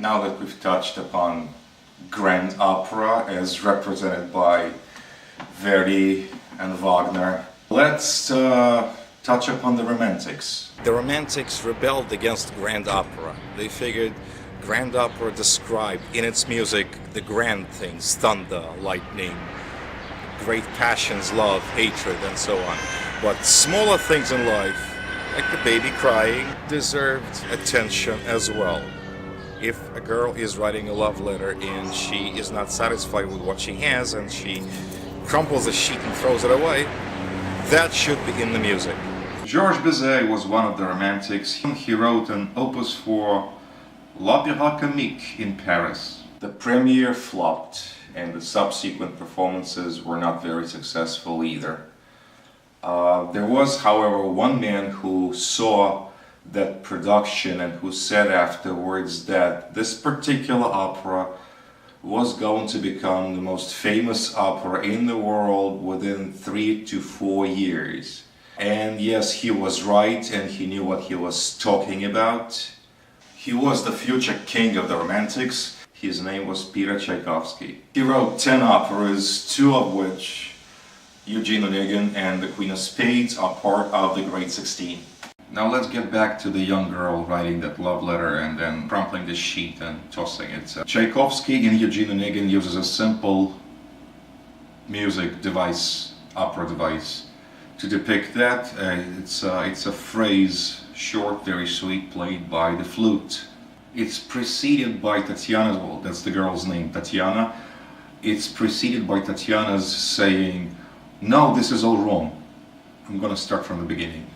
Now that we've touched upon grand opera as represented by Verdi and Wagner, let's touch upon the Romantics. The Romantics rebelled against grand opera. They figured grand opera described in its music the grand things, thunder, lightning, great passions, love, hatred, and so on. But smaller things in life, like the baby crying, deserved attention as well. If a girl is writing a love letter and she is not satisfied with what she has and she crumples the sheet and throws it away, that should be in the music. Georges Bizet was one of the Romantics. He wrote an opus for L'Opéra Comique in Paris. The premiere flopped and the subsequent performances were not very successful either. There was, however, one man who saw that production and who said afterwards that this particular opera was going to become the most famous opera in the world within 3 to 4 years. And yes, he was right and he knew what he was talking about. He was the future king of the Romantics. His name was Peter Tchaikovsky. He wrote 10 operas, 2 of which, Eugene Onegin and the Queen of Spades, are part of the Great 16. Now let's get back to the young girl writing that love letter and then crumpling the sheet and tossing it. Tchaikovsky in Eugene Onegin uses a simple music device, opera device, to depict that. It's a phrase, short, very sweet, played by the flute. It's preceded by Tatiana, well, that's the girl's name, Tatiana. It's preceded by Tatiana's saying, "No, this is all wrong. I'm gonna start from the beginning."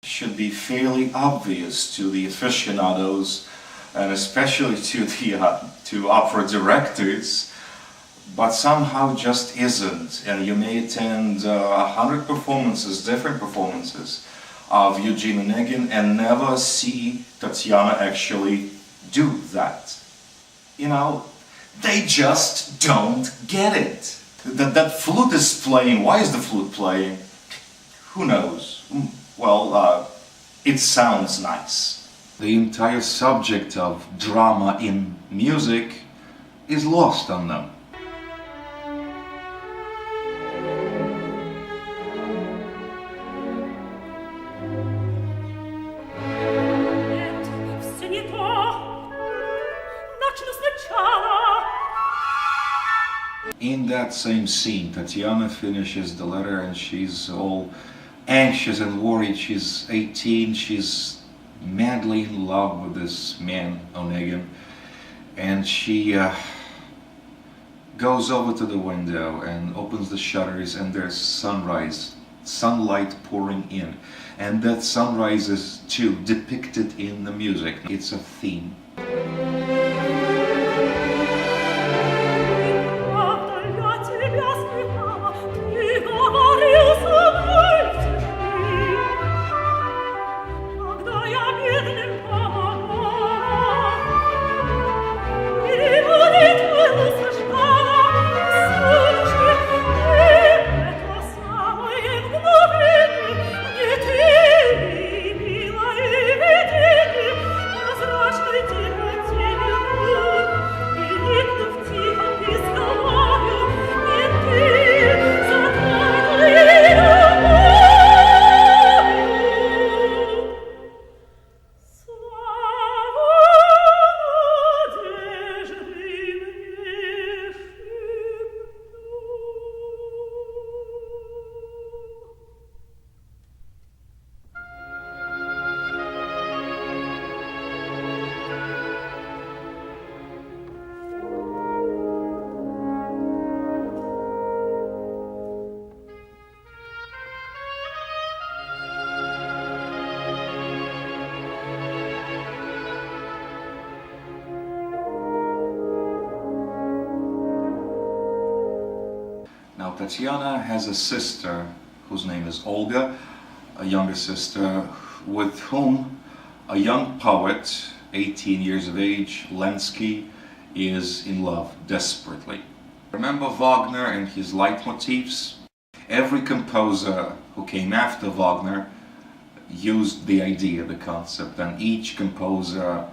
Should be fairly obvious to the aficionados and especially to opera directors, but somehow just isn't. And you may attend 100 performances, different performances of Eugene Onegin and never see Tatiana actually do that. You know, they just don't get it. That flute is playing. Why is the flute playing? Who knows? Well, it sounds nice. The entire subject of drama in music is lost on them. In that same scene, Tatiana finishes the letter and she's all anxious and worried. She's 18, she's madly in love with this man, Onegin, and she goes over to the window and opens the shutters and there's sunlight pouring in, and that sunrise is too depicted in the music. It's a theme. Now Tatiana has a sister whose name is Olga, a younger sister with whom a young poet, 18 years of age, Lenski, is in love desperately. Remember Wagner and his leitmotifs? Every composer who came after Wagner used the idea, the concept, and each composer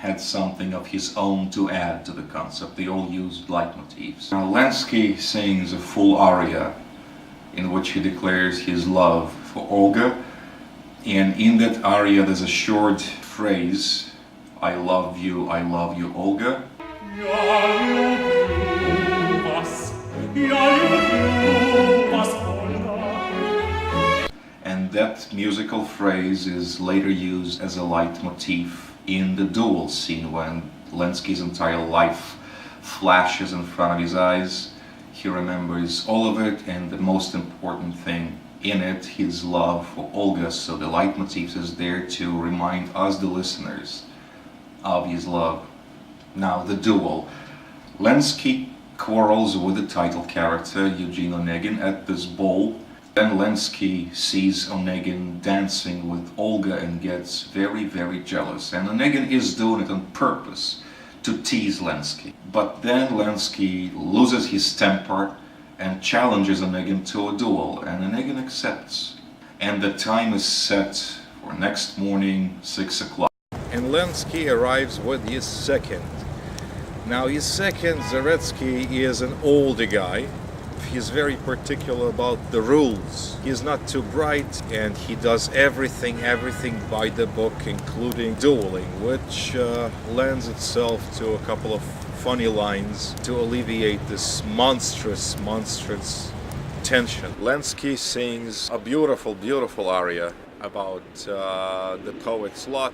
had something of his own to add to the concept. They all used leitmotifs. Now Lenski sings a full aria in which he declares his love for Olga, and in that aria there's a short phrase, I love you, Olga. And that musical phrase is later used as a leitmotif in the duel scene when Lenski's entire life flashes in front of his eyes. He remembers all of it, and the most important thing in it, his love for Olga. So the leitmotif is there to remind us, the listeners, of his love. Now the duel. Lenski quarrels with the title character, Eugene Onegin, at this ball. Then Lenski sees Onegin dancing with Olga and gets very, very jealous. And Onegin is doing it on purpose to tease Lenski. But then Lenski loses his temper and challenges Onegin to a duel, and Onegin accepts. And the time is set for next morning, 6 o'clock. And Lenski arrives with his second. Now his second, Zaretsky, is an older guy. He's very particular about the rules. He's not too bright, and he does everything by the book, including dueling, which lends itself to a couple of funny lines to alleviate this monstrous tension. Lenski sings a beautiful aria about the poet's lot,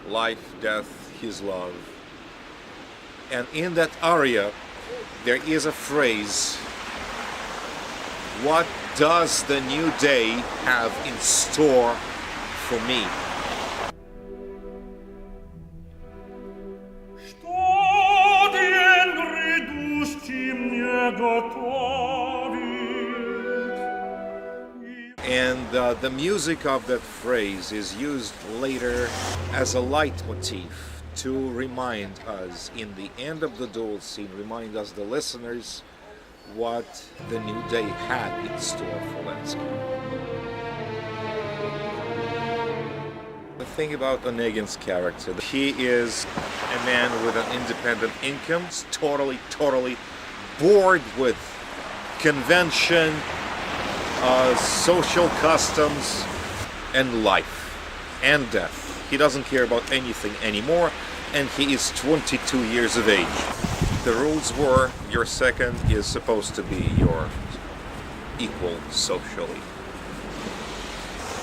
life, death, his love. And in that aria, there is a phrase, what does the new day have in store for me? And the music of that phrase is used later as a leitmotif to remind us, in the end of the duel scene, remind us, the listeners, what the new day had in store for Lenski. The thing about Onegin's character, he is a man with an independent income, totally bored with convention, social customs, and life, and death. He doesn't care about anything anymore, and he is 22 years of age. The rules were, your second is supposed to be your equal socially.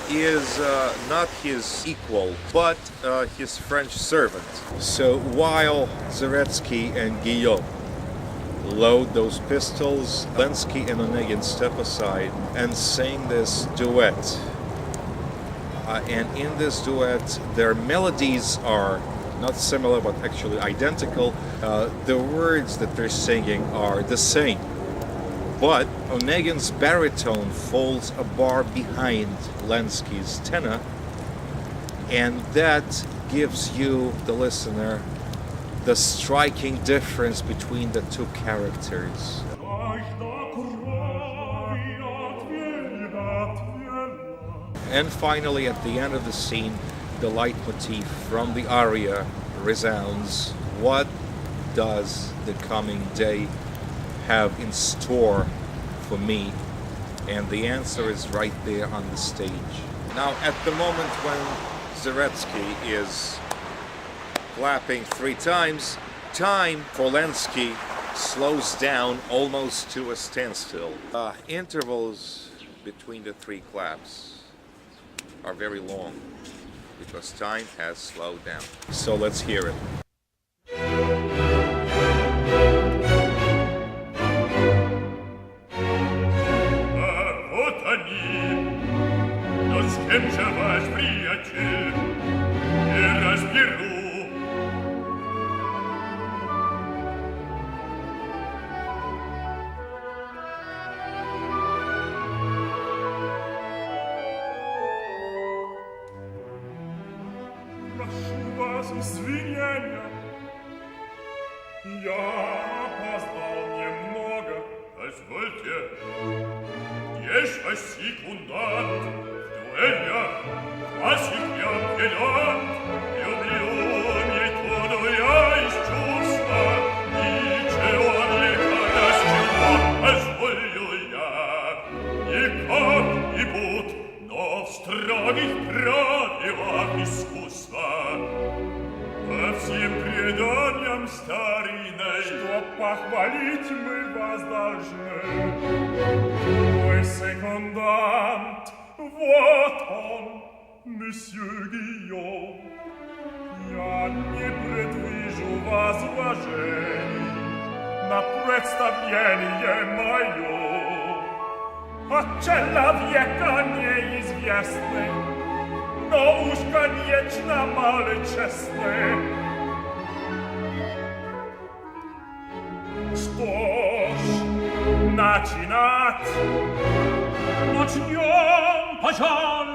He is not his equal, but his French servant. So while Zaretsky and Guillaume load those pistols, Lenski and Onegin step aside and sing this duet. And in this duet, their melodies are not similar, but actually identical. The words that they're singing are the same. But Onegin's baritone falls a bar behind Lenski's tenor, and that gives you, the listener, the striking difference between the two characters. And finally, at the end of the scene, the leitmotif from the aria resounds. What does the coming day have in store for me? And the answer is right there on the stage. Now, at the moment when Zaretsky is clapping 3 times, time for Lenski slows down almost to a standstill. Intervals between the 3 claps are very long because time has slowed down. So let's hear it. Извинения, я опоздал немного, позвольте. Еще секундант, в дуэлях классик и апеллянт, люблю не строгих правилах искусства, по всем преданиям старинной, что похвалить мы вас должны. Мой секундант, вот он, месье Гийом. Я не предвижу возражений на представление мое. От человека неизвестный, но уж, конечно, малочестный. Что ж, начинать? Начнем, пожалуй.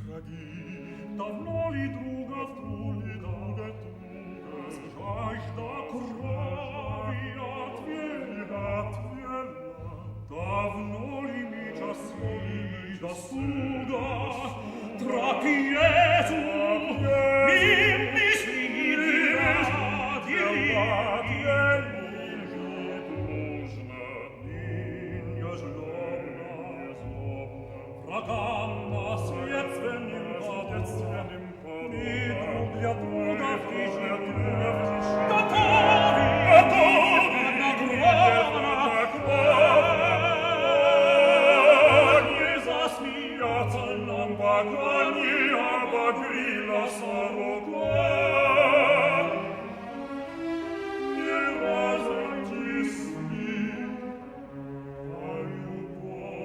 Враги, давно ли друга в друга туго, жажда крови отвела, давно ли меча досуга, трапезу, им мысли врагам на светственным подом, и друг для друга в тишине готовы на не засмеяться нам, пока не обогрела сорока. Не разойти с ним, а любовно.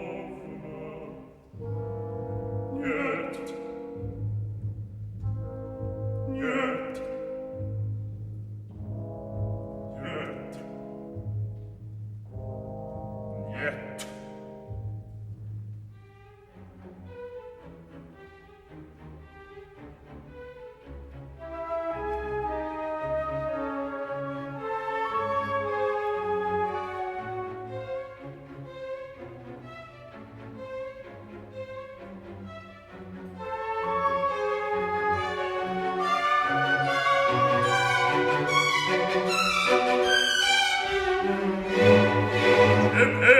Нет. Нет. Нет. Нет. E